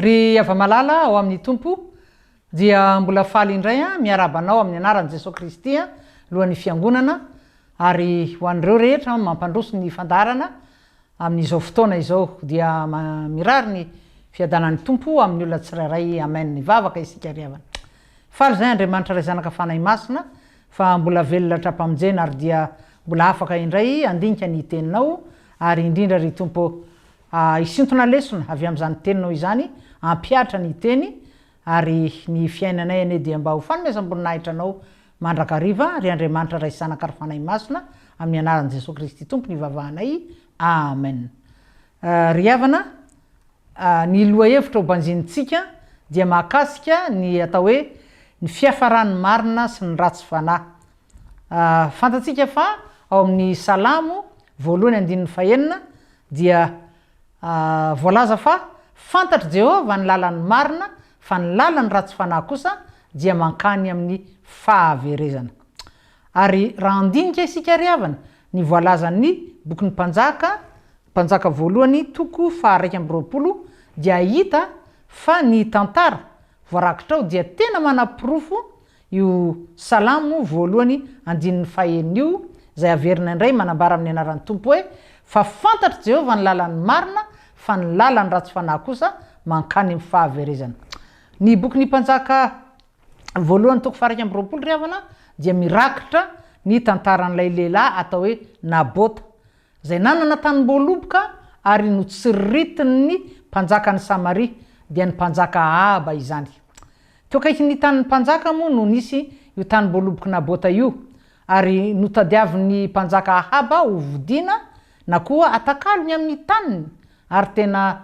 ry ava-malala ao amin'ny tompo dia mbola faly indray a miarabanao amin'ny anaran'i Jesosy Kristy a lohan'ny fiangonana ary ho an'ireo rehetra mampandroso ny fandarana amin'izao fotoana izao dia mirary ny fiadanan'ny tompo amin'ny olona tsirairay amen ny vavaka isika riavana faly zay Andriamanitra ray zanaka fanahy masina fa mbola velona trapamonjena ary dia mbola afaka indray andinika ny teninao ary indrindra ry tompo isintona lesona avy amin'izany teninao izany ampiatra ny teny ary ny fiainanay ane dia mba ho fanomezam-boninahitra anao mandrakariva ry Andriamanitra ray zanaka fanahy masina amin'ny anaran'i Jesosy Kristy tompo ny vavahanay amen. Ry havana ny loha-hevitra ho banjinitsika dia mahakasika ny atao hoe ny fiafarany marina sy ny ratsy fanahy. Fantatsika fa ao amin'ny Salamo 1:5 dia voalaza fa fantatry Jehova ny lalany marina fa ny lalany ratsy fanahy kosa dia mankany amin'ny fahaverezana. Ary raha andinika isika ry havana ny voalazan'ny bokin'ny mpanjaka 1:20 dia hita fa ny tantara voarakitra ao dia tena manapirofo io Salamo 1:5 io zay averina indray manambara amin'ny anaran'ny tompo hoe fa fantatry Jehova ny lalany marina fa ny lalany ratsy fanahy kosa mankany amin'ny fahaverezana. Ny bokin'ny mpanjaka 1:20 ry havana dia mirakitra ny tantaran'ilay lehilahy atao hoe Nabota zay nanana tanim-boaloboka ary notsiritin'ny mpanjakan'ny Samaria dia ny mpanjaka Ahaba izany. Teo akaikin'ny tanin'ny mpanjaka moa no nisy io tanim-boaloboka Nabota io ary notadiavin'ny mpanjaka Ahaba ho vidiana na koa atakalony amin'ny taniny ary tena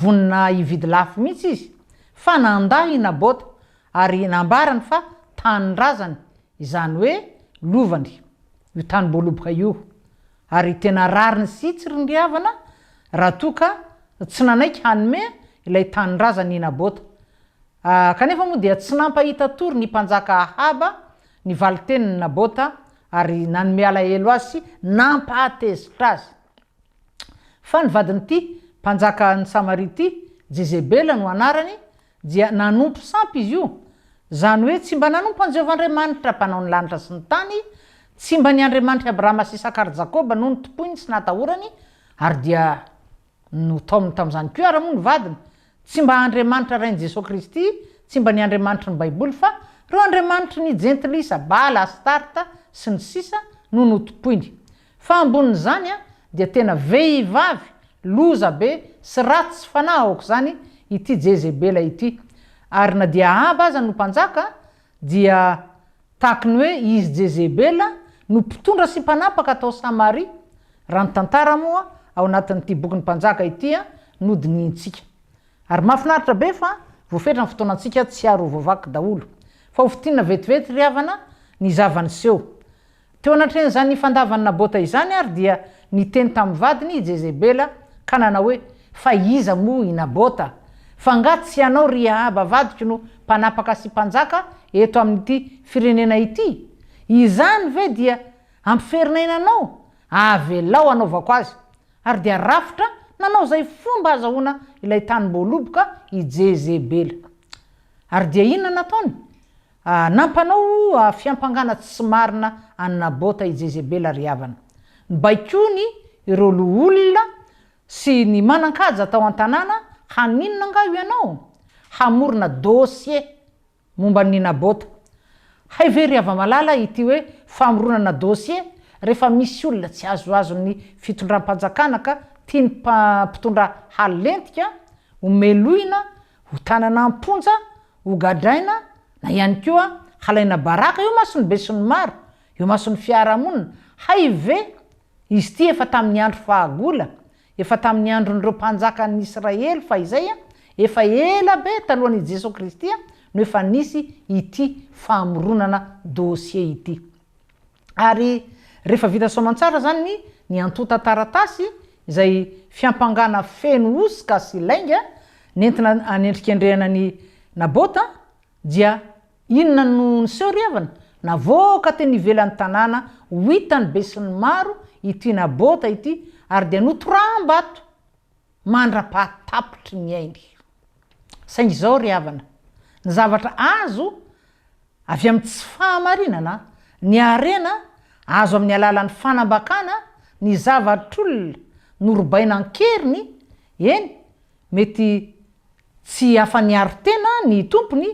vonina hividy lafo mihitsy izy fa nandahy Nabota ary nambarany fa tanin-drazany izany hoe lovany io tanim-boaloboka io ary tena rariny sitsy ry havana raha toka tsy nanaiky hanome ilay tanin-drazany Nabota. Kanefa moa dia tsy nampahita tory ny mpanjaka Ahaba ny valiteniny Nabota ary nanome alahelo azy sy nampahatezitra azy. Fa ny vadin'ity mpanjaka ny Samaria ity Jezebela no anarany dia nanompo sampy izy io zany hoe tsy mba nanompo an Jehovahandriamanitra mpanao ny lanitra sy ny tany tsy mba ny Andriamanitra Abrahama sy Isaka ary Jakoba no notopoiny sy natahorany ary dia notaominy tamin'izany koa ara moa ny vadiny tsy mba Andriamanitra rain'i Jesosy Kristy tsy mba ny Andriamanitra ny Baiboly fa reo Andriamanitra ny Jentilisa Baala Astarta sy ny sisa no notopoiny fa ambonin'izany dia tena vehivavy loza be sy ratsy fanahy aoko zany ity Jezebela ity ary na dia Ahaba aza no mpanjaka dia tahakiny hoe izy Jezebela no mpitondra sy mpanapaka tao Samaria raha ny tantara moa ao anatin'ity bokin'ny mpanjaka ity no dinintsika ary mahafinaritra be fa voafetra ny fotoanantsika tsy aro voavaky daholo fa ho fitinina vetivety ry havana ny zavany seho teo anatren'izany fandavany Nabota izany ary dia niteny tamin'ny vadiny Jezebela ka nanao hoe fa iza moa i Nabota fa nga tsy anao ry Ahaba vadiko no mpanapaka sy mpanjaka eto amin'ity firenena ity izany ve dia ampiferinay avelao anaovako azy ary dia rafitra nanao zay fomba azahoana ilay tanim-boaloboka i Jezebela ary dia inona nataony nampanao fiampangana tsy marina any Nabota i Jezebela ry havana baikony ireo olona sy ny manan-kaja tao an-tanàna haninona nga io ianao hamorona dossier momba ny Nabota hay ve ry ava-malala ity hoe famoronana dossier rehefa misy olona tsy azoazo ny fitondram-panjakana ka tia ny mpitondra halentika ho meloina ho tanana amponja ho gadraina na ihany koa halaina baraka io masony be sy ny maro io masony fiarahamonina hay ve izy ty efa tamin'ny andro fahagola efa tamin'ny andron'ireo mpanjakan'ny Israely fa izay efa ela be talohan'i Jesosy Kristy no efa nisy ity famoronana dossier ity ary rehefa vita soamantsara zany ny antota taratasy izay fiampangana feno osika sy lainga nentina anendrikendrehana ny Nabota dia inona no niseho ry havana navoaka teny ivelan'ny tanàna ho hitany be sy ny maro ity Nabota ity ary dia notoram-bato mandra-pahatapitry ny ainy saingy zao ry havana ny zavatra azo avy amin'ny tsy fahamarinana ny arena azo amin'ny alalan'ny fanambakana ny zavatr'olona norobaina ankeriny eny mety tsy afa-ny aro-tena ny tompony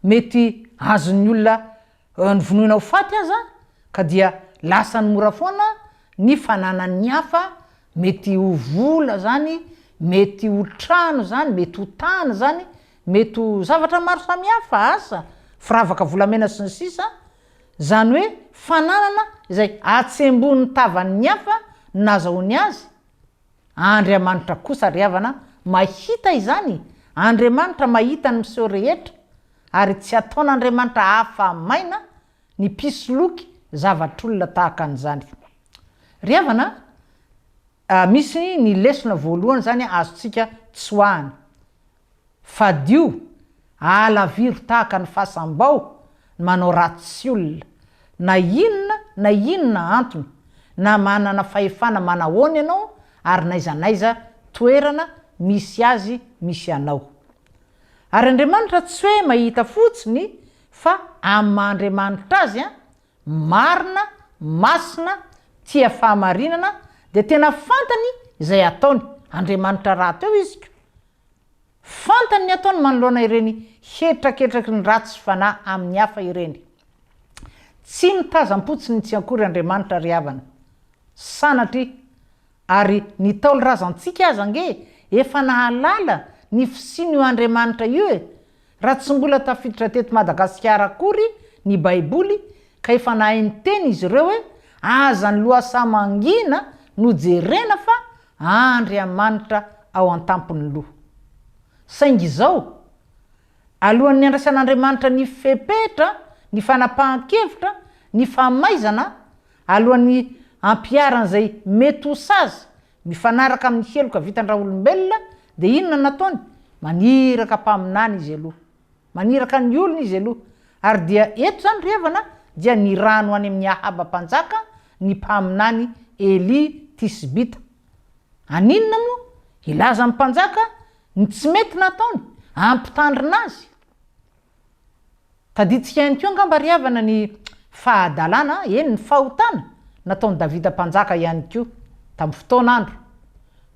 mety azony olona ny vonoina ho faty aza ka dia lasa ny mora foana ny fananany hafa mety ho vola zany mety ho trano zany mety ho tany zany mety ho zavatra maro samihafa asa firavaka volamena sy ny sisa zany hoe fananana izay atsembonin'ny tavan'ny hafa nazahoany azy Andriamanitra kosa ry havana mahita izany Andriamanitra mahita ny miseho rehetra ary tsy ataon'Andriamanitra hafa maina ny pisoloky zavatr'olona tahaka an'izany ry havana misy ny lesona voalohany zany azontsika tsoahany fadio alaviro tahaka ny fasambao manao ratsy olona na inona antony na manana fahefana manahoany ianao ary naizanaiza toerana misy azy misy anao ary Andriamanitra tsy hoe mahita fotsiny fa amin'Andriamanitra azy marina masina tia fahamarinana de tena fantany izay ataony Andriamanitra raha teo izy fantany ny ataony manoloana ireny hetraketraky ny ratsy fanahy amin'ny hafa ireny tsy mitazam-potsiny tsy akory Andriamanitra ry havana sanatry ary ny taolo razantsika aza nge efa nahalala ny fisiny io Andriamanitra io raha tsy mbola tafiditra teto Madagasikara akory ny baiboly ka efa nahainy teny izy ireo hoe aza ny loasa mangina no jerena fa Andriamanitra ao an-tampony loha saingy zao alohan'ny andraisan'Andriamanitra ny fepetra ny fanapahan-kevitra ny famaizana alohan'ny ampiaran'izay mety ho sazy mifanaraka amin'ny heloka vitan-dra olombelona de inona nataony maniraka mpaminany izy aloha maniraka ny olona izy aloha ary dia eto zany ry havana dia ny rano any amin'ny Ahaba mpanjaka ny mpaminany Eli Tisbita aninona moa ilaza amin'ny mpanjaka ny tsy mety nataony ampitandrina azy taditsika ihany koa angamba ry havana ny fahadalana ny fahotana nataony Davida mpanjaka ihany koa tamin'ny fotoan'andro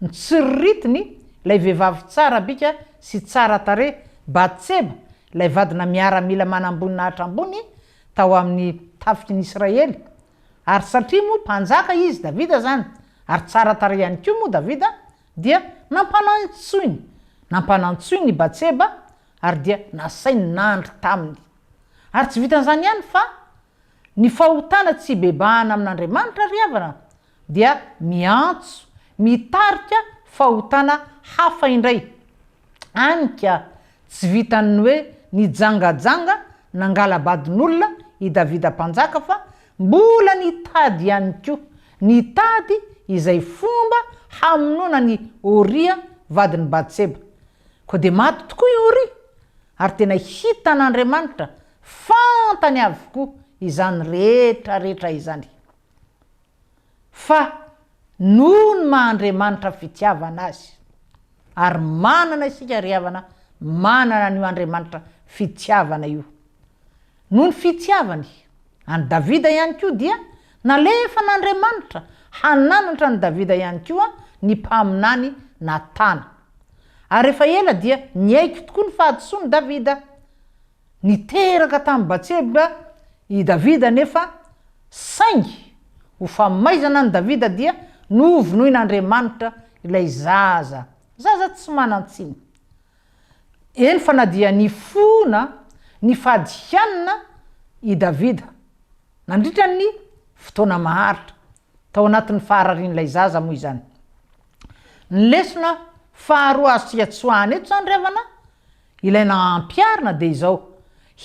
ny tsiriritiny lay vehivavy tsara bika sy tsara tare Batseba lay vadina miaramila manambony nahatra ambony tao amin'ny tafiky ny Israely ary satria moa mpanjaka izy Davida zany ary tsara tare ihany koa moa Davida dia nampanantsoiny Batseba ary dia nasainy nandry taminy ary tsy vitan'izany ihany fa ny fahotana tsy bebahana amin'Andriamanitra ry havana dia miantso mitarika fahotana hafa indray anika tsy vitany hoe nijangajanga nangalabadin'olona i Davida mpanjaka fa mbola nitady ihany koa nitady izay fomba hamonoana ny Oria vadiny Batseba ko de maty tokoa i Oria ary tena hitan'Andriamanitra fantany avokoa izany rehetrarehetra izany fa noho ny maha-Andriamanitra fitiavana azy ary manana isika ry havana manana n'io Andriamanitra fitiavana io noho ny fitiavany any Davida ihany koa dia nalefa n'Andriamanitra hananatra ny Davida ihany koa ny mpaminany Natana ary rehefa ela dia niaiko tokoa ny fahadisoany Davida niteraka tamin'ny Batseba i Davida nefa saingy ho famaizana ny Davida dia novonoin'Andriamanitra ilay zaza tsy manantsiny eny fa na dia ny fona ny fadihanina i Davida nandritra ny fotoana maharitra tao anatin'ny fahararian'ilay zaza moa izany ny lesona faharoa azontsika tsoahany eto zany ry havana ilaina ampiarina de izao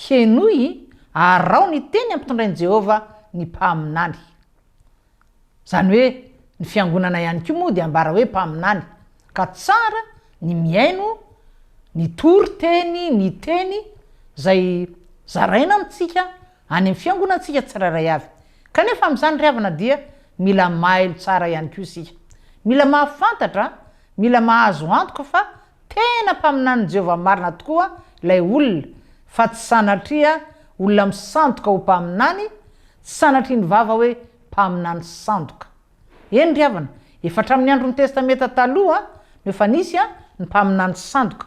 henoy arao ny teny ampitondrain'i Jehova ny mpaminany zany hoe ny fiangonana ihany koa moa de ambara hoe mpaminany ka tsara ny miaino ny tory-teny ny teny zay zaraina amintsika any amin'ny fiangonantsika tsirairay avy kanefa amin'izany ry havana dia mila mailo tsara ihany koa isika mila mahafantatra mila mahazo antoka fa tena mpaminany Jehova marina tokoa ilay olona fa tsy sanatria olona misandoka ho mpaminany, tsy sanatria ny vava hoe mpaminany sandoka. Eny ry havana, efa hatramin'ny andron'ny testamenta taloha no efa nisy ny mpaminany sandoka,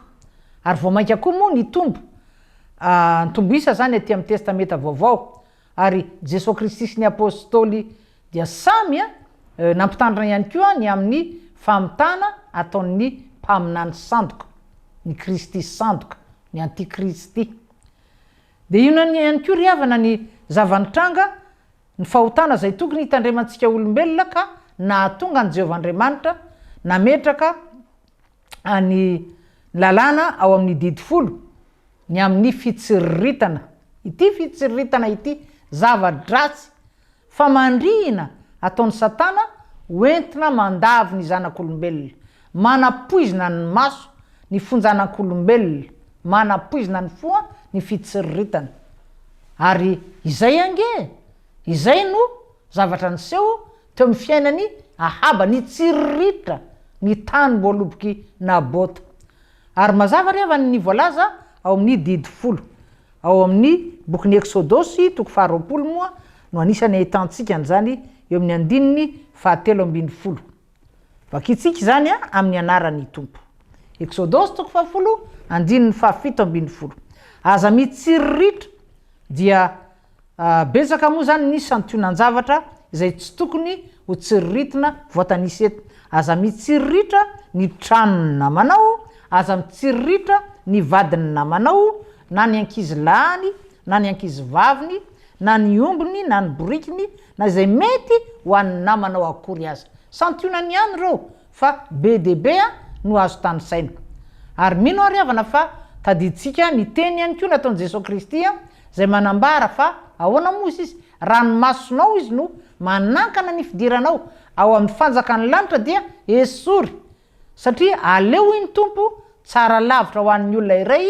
ary vao mainka koa moa ny tombo isa zany aty amin'ny testamenta vaovao, ary Jesosy Kristy sy ny apôstôly dia samy nampitandrina ihany koa ny amin'ny famitana ataon'ny mpaminany sandoka, ny Kristy sandoka, ny antikristy. De io ihany koa ry havana ny zavanitranga, ny fahotana zay tokony hitandremantsika olombelona ka nahatonga ny Jehovahandriamanitra nametraka ny lalàna ao amin'ny didifolo, ny amin'ny fitsiritana. Ity fitsiritana ity zava-dratsy famandrihana ataon'ny Satana hoentina mandavy ny zanak'olombelona, manapoizina ny maso ny fonjanak'olombelona, manapoizina ny foa ny fitsiritana. Ary izay izay no zavatra niseho teo amin'ny fiainany Ahaba, ny tsiriritra ny tany mboaloboky Nabota. Ary mazava ry havana ny voalaza ao amin'ny didifolo, ao amin'ny bokin'ny Exodosy 20 moa no anisany ahitantsika an'izany eo amin'ny andininy 7:12. Vakitsika zany amin'ny anarany tompo. Exodosy 20 andininy 7:12. Aza mitsiriritra dia betsaka moa zany nisy santionan-javatra izay tsy tokony ho tsiriritina voatanisa eto. Aza mitsiriritra ny tranony namanao, aza mitsiriritra ny vadiny namanao, na ny ankizy lahany, na ny ankizy vaviny, na ny ombony, na ny borikiny, na izay mety ho an'ny namanao akory aza. Santionany ihany reo, fa be de be no azo tanisaina. Ary mino ary havana fa tadiditsika ny teny ihany koa nataon'i Jesosy Kristy zay manambara fa ahoana moa izy, ranomasonao izy no manankana ny fidiranao, ao amin'ny fanjakany lanitra dia esory, satria aleo iny tompo tsara lavitra ho an'ny olona iray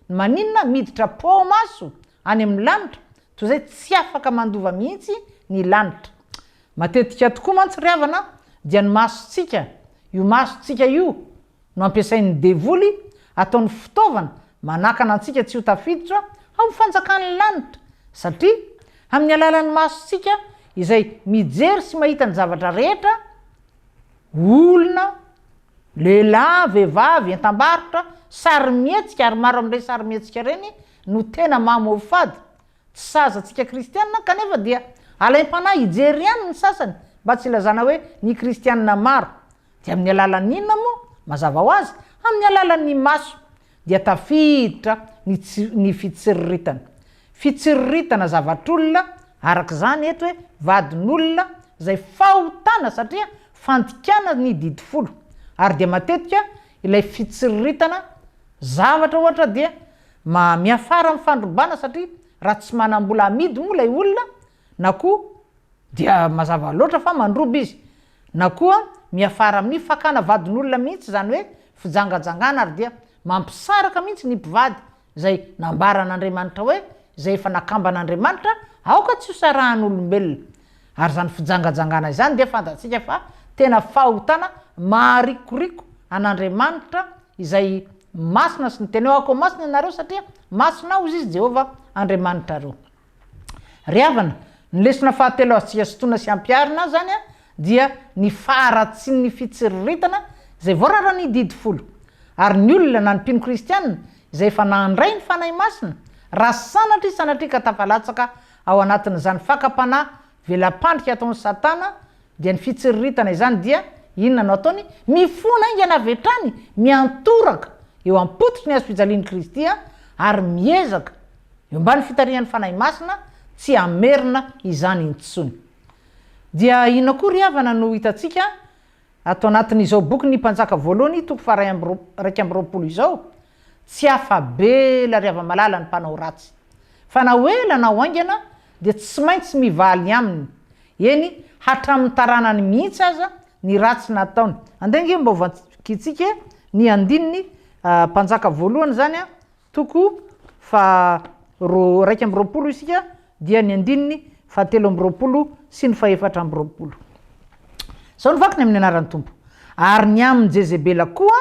maninona miditra pomaso any amin'ny lanitra, toy izay tsy afaka mandova mihitsy ny lanitra. Matetika tokoa mantsy ry havana dia ny masontsika, io masontsika io no ampiasain'ny devoly ataon'ny fitaovana manakana antsika tsy ho tafiditra ao amin'ny fanjakany lanitra, satria amin'ny alalan'ny masontsika izay mijery sy mahita ny zavatra rehetra, olona, lehilahy, vehivavy, entam-barotra, sarimihetsika, ary maro amin'ireny sarimihetsika ireny no tena mamofady. Tsy sazatsika kristianina kanefa dia alaim-panahy hijery ihany ny sasany mba tsy ilazana hoe ny kristianina maro. Dia amin'ny alalan'ny inona moa mazava ho azy, amin'ny alalan'ny maso dia tafiditra ny fitsiritana. Fitsiritana zavatr'olona, arak'izany eto hoe vadin'olona zay fahotana satria fandikana ny didifolo. Ary dia matetika ilay fitsiritana zavatra ohatra dia miafara amin'ny fandrobana, satria raha tsy manam-bola amidy moa ilay olona, na koa dia mazava loatra fa mandroba izy, na koa miafara amin'ny fakana vadin'olona mihitsy, zany hoe fijangajangana, ary dia mampisaraka mihitsy ny mpivady zay nambaran'Andriamanitra hoe zay efa nakamban'Andriamanitra aoka tsy ho sarahan'olombelona. Ary zany fijangajangana izany dia fantatsika fa tena fahotana maharikoriko an'Andriamanitra izay masina sy ny teny eo ako masina ianareo satria masina ozy izy Jehova Andriamanitra reo. Ry havana, ny lesona fahatelo azontsika sotoana sy ampiarina zany dia ny faharatsin'ny fitsiritana zay voarara ny didifolo. Ary ny olona na ny mpino kristianina izay efa nandray ny fanahy masina, raha sanatria ka tafalatsaka ao anatin'izany fakapanahy velam-pandrika ataon'ny Satana, dia ny fitsiritana izany dia inona no ataony? Mifona ingana avy hatrany, miantoraka eo am-pototry ny azo fijalian'i Kristy ary miezaka eo ambany fitarihan'ny fanahy masina tsy amerina izany intsony. Dia ina koa ry havana no hitatsika atao anatin'izao boky ny mpanjaka voalohany 2:20 izao, tsy afabela ry hava-malala ny mpanao ratsy, fa na hoela na hoaingana dia tsy maintsy mivaly aminy, eny hatramin'ny taranany mihitsy aza ny ratsy nataony. Andengy mba hovakitsika ny andininy mpanjaka voalohany zany 2:20 isika, dia ny andininy 7:20 sy ny 4:20. Zao ny vakiny amin'ny anaran'ny tompo. Ary ny amin'ny Jezebela koa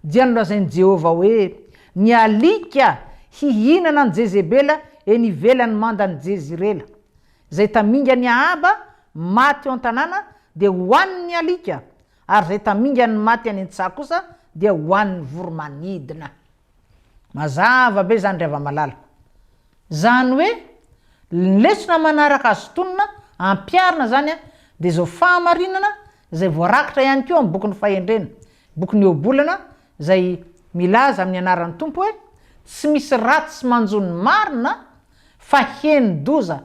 dia nolazainy Jehova hoe ny alika hihinana ny Jezebela eny ivelany mandany Jezirela zay taminga ny Ahaba maty eo an-tanàna dia hohaniny alika ary zay taminga ny maty any an-tsaha kosa dia hohaniny voromanidina. Mazava be zany ry hava-malala. Zany hoe lesona manaraka azy tonona ampiarina zany a dia zao fahamarinana zay voarakitra ihany koa amin'ny bokin'ny fahendrena, bokin'ny Obolana zay milaza amin'ny anaran'ny Tompo hoe tsy misy ratsy sy manjony marina fa henidoza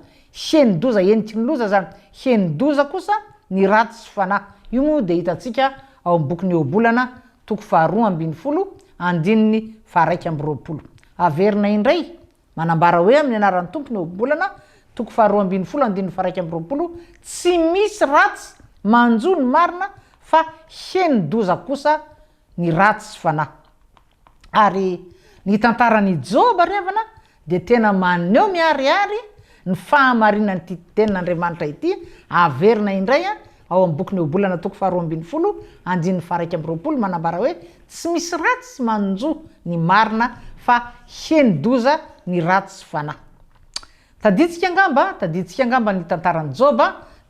eniky ny loza zany, henidoza kosa ny ratsy sy fanahy. Io moa dia hitantsika ao amin'ny bokin'ny Obolana toko 2:20 andininy 1:20. Averina indray manambara hoe amin'ny anaran'ny Tompo ny Obolana toko 2:20 andininy 1:20 tsy misy ratsy manjony marina fa henidoza kosa ny ratsy sy fanahy. Ary ny tantaran'ny Joba revana dia tena maneho miharihary ny fahamarinany ity tenin'Andriamanitra ity. Averina indray ao amin'ny bokin'ny Obolana toko 2:20 andininy 1:20 manambara hoe tsy misy ratsy manjo ny marina fa henidoza ny ratsy sy fanahy. Taditsika angamba ny tantaran'ny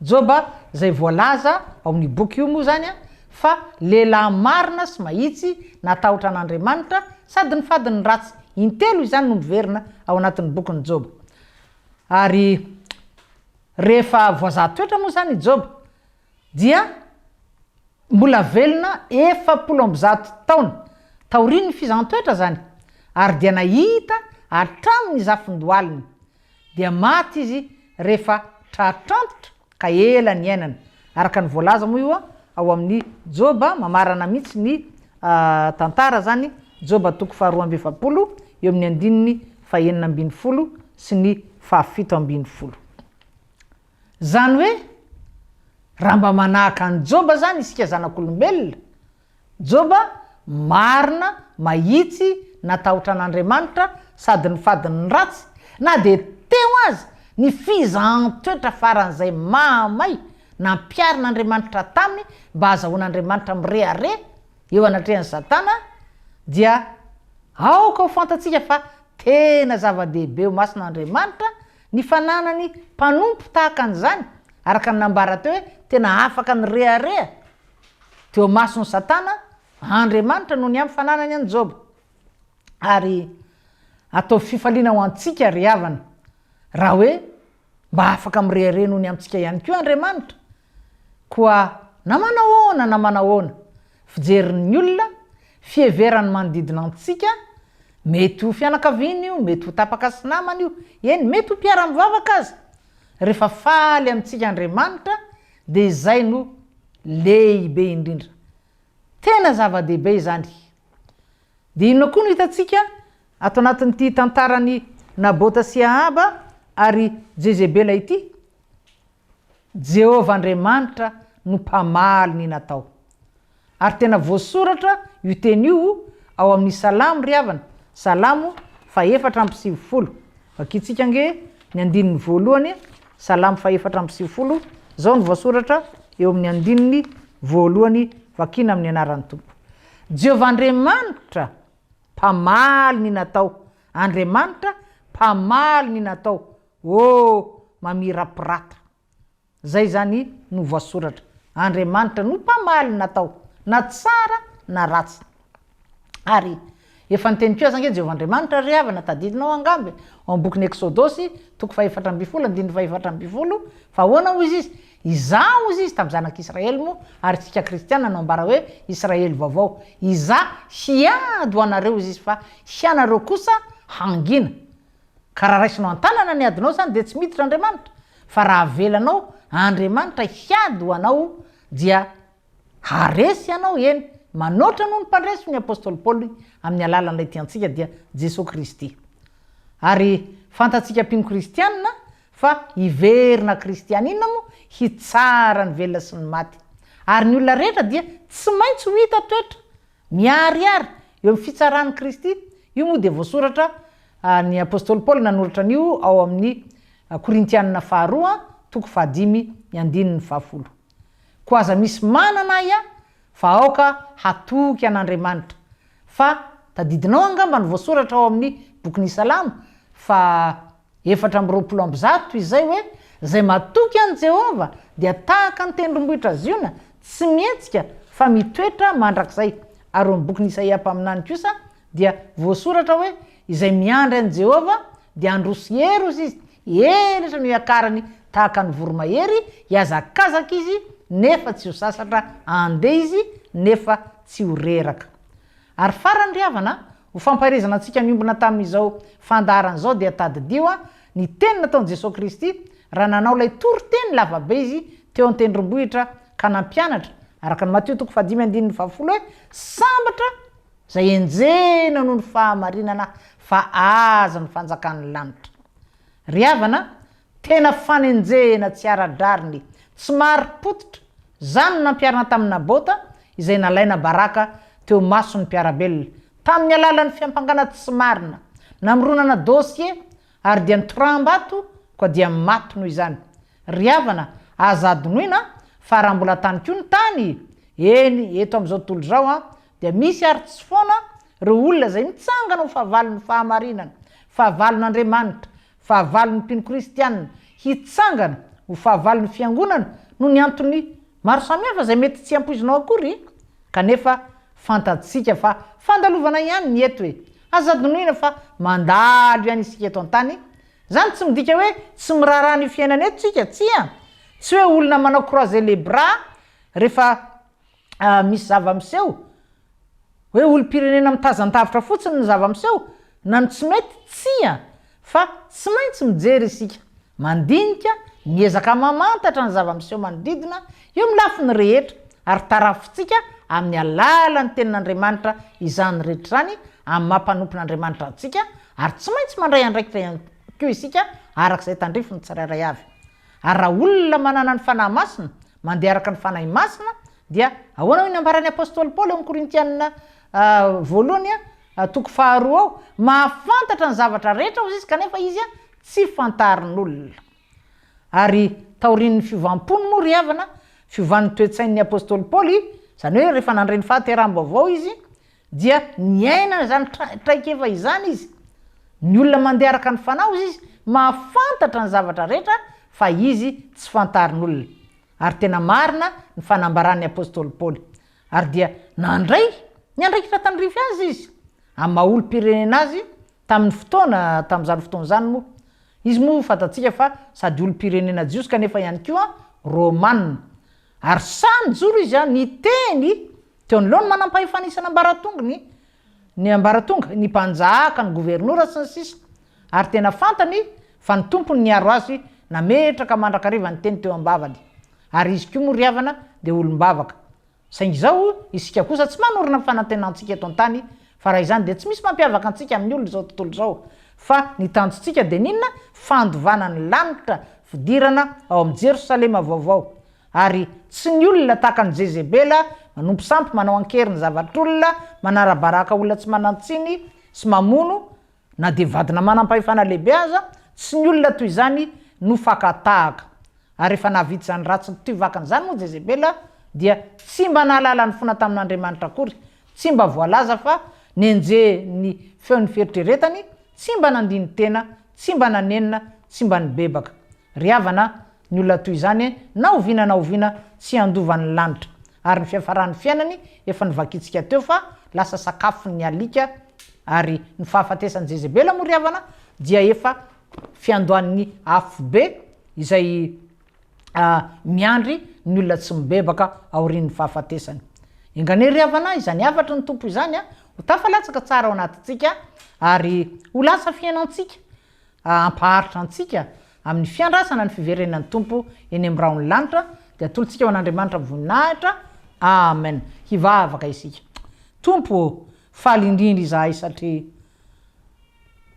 Joba zay voalaza ao amin'ny boky io moa zany fa lehilahy marina sy mahitsy natahotra an'Andriamanitra sady ny fadiny ratsy. Intelo izany no miverina ao anatin'ny bokin'ny Joba. Ary rehefa voazahatoetra moa zany Joba dia mbola velona 700 taona taoriny fizahatoetra zany, ary dia nahita hatramin'ny zafindohaliny dia maty izy rehefa tratrantotra ka ela ny ainany. Araka ny voalaza moa io ao amin'ny Joba mamarana mihitsy ny tantara zany. Joba toko 2:20 eo amin'ny andininy 4:20 sy ny 7:20. Zany hoe raha mba manahaka any Joba zany isika zanak'olombelona, Joba marina mahitsy natahotra an'Andriamanitra sady ny fadiny ratsy, na dia teo azy ny fizahatoetra faran'izay mahamay nampiarin'Andriamanitra taminy mba azahoan'Andriamanitra mirehare eo anatrehan'ny Satana, dia aoka ho fantatsika fa tena zava-dehibe ho mason'Andriamanitra ny fananany mpanompo tahaka an'izany. Araka ny nambara teo hoe tena afaka ny rehareha teo mason'ny Satana, Andriamanitra no ny amin'ny fananany any Joba. Ary atao fifaliana ho antsika ry havana raha hoe mba afaka mirehareha noho ny amintsika ihany koa Andriamanitra, koa namanahoana fijerin'ny olona fieverany manodidina antsika, mety ho fianakaviana io, mety ho tapaka sy namana io, eny mety ho mpiara-mivavaka azy. Rehefa faly amintsika Andriamanitra dia izay no lehibe indrindra, tena zava-dehibe izany. Dia ino koa no hitantsika ato anatin'ity tantarany Nabota sy Ahaba ary Jezebela ity? Jehova Andriamanitra no mpamaly ny natao. Ary tena voasoratra io teny io ao amin'ny Salamo ry havana, Salamo 4:7. Vakitsika nge ny andininy voalohany, Salamo 4:7 zao no voasoratra eo amin'ny andininy voalohany, vakina amin'ny anaran'ny Tompo. Jehova Andriamanitra mpamaly ny natao, Andriamanitra mpamaly ny natao, mamirapiratra. Zay zany no voasoratra, Andriamanitra no mpamaly ny natao, na tsara na ratsy. Ary efa niteny koa zany Jehova Andriamanitra ry havana, tadidinao angambe ao amin'ny bokin'ny Exodosy toko 4:20 andininy 4:20 fa ahoana hoy izy? Izaho izy tamin'ny zanak'Israely moa, ary tsika kristiana no ambara hoe Israely vaovao, izaho hiady ho anareo izy fa hianareo kosa hangina. Ka raha raisinao an-tanana ny adinao zany dia tsy miditra Andriamanitra, fa raha avelanao Andriamanitra hiady ho anao dia haresy ianao eny, manoatra noho ny mpandresy ny apôstôly Paoly amin'ny alalan'ilay tiantsika dia Jesosy Kristy. Ary fantatsika mpino kristianina fa hiverina kristianina moa hitsara ny velona sy ny maty. Ary ny olona rehetra dia tsy maintsy ho hita toetra miharihary eo amin'ny fitsaran'ny Kristy. Io moa dia voasoratra ny apôstôly Paoly nanoratra an'io ao amin'ny Korintianina 2 toko 5:20. Ko aza misy manana ia fa aoka hatoky an'Andriamanitra, fa tadidinao angamba ny voasoratra ao amin'ny bokyny salama fa 420 izay hoe zay matoky an Jehova dia tahaka ny tendrombohitra ziona tsy mietsika fa mitoetra mandrakizay. Ary ny bokyny Isaia mpaminany kosa dia voasoratra hoe izay miandry an Jehova dia androso hery izy eritra no iakarany tahaka ny voromahery iazakazaka izy nefa tsy ho sasatra andeha izy nefa tsy ho reraka. Ary farany ry havana ho fampahirizana antsika miombona tamin'izao fandaharan'izao dia tadidio ny teny nataon'i Jesosy Kristy raha nanao lay toriteny lavabe izy teo an-tendrombohitra ka nampianatra araka ny Mateo 5:17 hoe sambatra zay enjena noho ny fahamarinana fa aza ny fanjakan'ny lanitra. Ry havana tena fanenjena tsy ara-drariny tsy mari-potitra zany nampiarina tamin'ny Nabota izay nalaina baraka teo mason'ny mpiarabelona tamin'ny alalan'ny fiampangana tsy marina namoronana dossier ary dia nitrombato koa dia maty noho izany. Ry havana azadonoina fa raha mbola tany koa ny tany eny eto amin'izao tontolo zao dia misy ary tsy foana reo olona zay mitsangana ho fahavalon'ny fahamarinana fahavalon'Andriamanitra fahavalon'ny mpino kristianina hitsangana ho fahavalon'ny fiangonana no ny antony maro samihafa zay mety tsy ampoizinao akory kanefa fantatsika fa fandalovana ihany ny eto hoe azadonoina fa mandalo ihany isika eto an-tany. Zany tsy midika hoe tsy miraharaha ny fiainana eto tsika tsy hoe olona manao croiser les bras rehefa misy zava-miseho hoe olo-pirenena mitazan-tavitra fotsiny ny zava-miseho na ny tsy mety fa tsy maintsy mijery isika mandinika miezaka mamantatra ny zava-miseho manodidina eo milafy ny rehetra ary tarafitsika amin'ny alalan'ny tenin'Andriamanitra izany rehetra zany amin'ny mampanopin'Andriamanitra antsika ary tsy maintsy mandray andraikitra koa isika arak'izay tandrifiny tsirairay avy. Ary raha olona manana ny fanahy masina mandeha araka ny fanahy masina dia ahoana hoe nambaran'ny apôstôly Paoly amin'ny Korintianina voalohany 2 ao mahafantatra ny zavatra rehetra izy kanefa izy tsy fantarin'olona. Ary taorian'ny fivampony moa ry havana fiovan'ny toe-tsain'ny apôstôly Paoly zany hoe rehefa nandreny fahateram-baovao izy dia niaina zany traikefa izany izy ny olona mandeha araka ny fanahy izy mahafantatra ny zavatra rehetra fa izy tsy fantarin'olona. Ary tena marina ny fanambaran'ny apôstôly Paoly ary dia nandray ny andraikitra tandrify azy izy amin'ny maha-olo-pirenena azy tamin'ny fotoana tamin'izany fotoana zany moa izy moa fantatsika fa sady olo-pirenena jiosy kanefa ihany koa romanina ary samy joro izy ny teny teo ny loany manam-pahefanisana ambaratongony ny ambaratonga ny mpanjaka ny gouvernoura sy ny sisa ary tena fantany fa ny tompony niaro azy nametraka mandrakariva ny teny teo ambavany ary izy koa moa ry havana dia olombavaka saingy izao isika kosa tsy manorina fanantenantsika eto an-tany fa raha izany dia tsy misy mampiavaka antsika amin'ny olona izao tontolo izao fa ny tanjontsika dia ninona fandovana ny lanitra fidirana ao amin'ny Jerosalema vaovao ary tsy ny olona tahaka ny Jezebela manompo sampy manao ankery ny zavatr'olona manarabaraka olona tsy manantsiny sy mamono na dia vadina manam-pahefana lehibe aza tsy ny olona toy izany no fakatahaka ary rehefa nahavita zany ratsy toy vakan'izany moa Jezebela dia tsy mba nahalala ny fona tamin'Andriamanitra akory tsy mba voalaza fa nenje ny feon'ny fieritreretany tsy mba nandiny tena tsy mba nanenina tsy mba nibebaka. Ry havana ny olona toy izany na oviana tsy andovan'ny lanitra ary ny fiafaran'ny fiainany efa nivakitsika teo fa lasa sakafo ny alika ary ny fahafatesan'ny Jezebela moa ry havana dia efa fiandohan'ny afobe izay miandry ny olona tsy mibebaka aorian'ny fahafatesany. Ingane ry havana izany afatry ny tompo izany ho tafalatsaka tsara ao anatintsika ary ho lasa fiainantsika ampaharitra antsika amin'ny fiandrasana ny fiverenan'ny tompo eny amin'ny raon'ny lanitra dia atolotsika ho an'Andriamanitra voninahitra. Amen. Hivavaka isika. Tompo faly indrindra izahay satria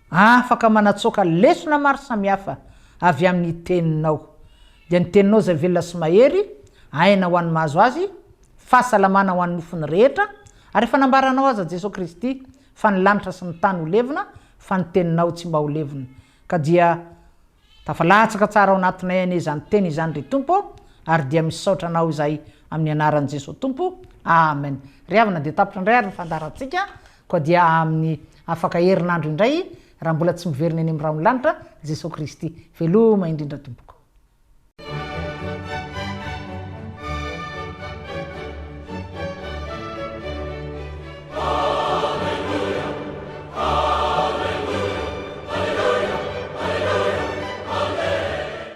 afaka manatsoaka lesona maro samihafa avy amin'ny teninao dia ny teninao zay velona sy mahery aina ho an'ny mahazo azy fahasalamana ho an'ny nofony rehetra ary efa nambaranao aza Jesosy Kristy fa ny lanitra sy ny tany ho levona fa ny teninao tsy mba ho levona ka dia tafalatsaka tsara ao anatinay ane izany teny izany ry tompo ary dia misaotra anao izay amin'ny anaran'i Jesosy tompo. Amen. Ry havana dia tapitra indray ary ny fandarantsika koa dia amin'ny afaka herinandro indray raha mbola tsy miverina eny amin'ny raha milanitra Jesosy Kristy veloma indrindra tompoko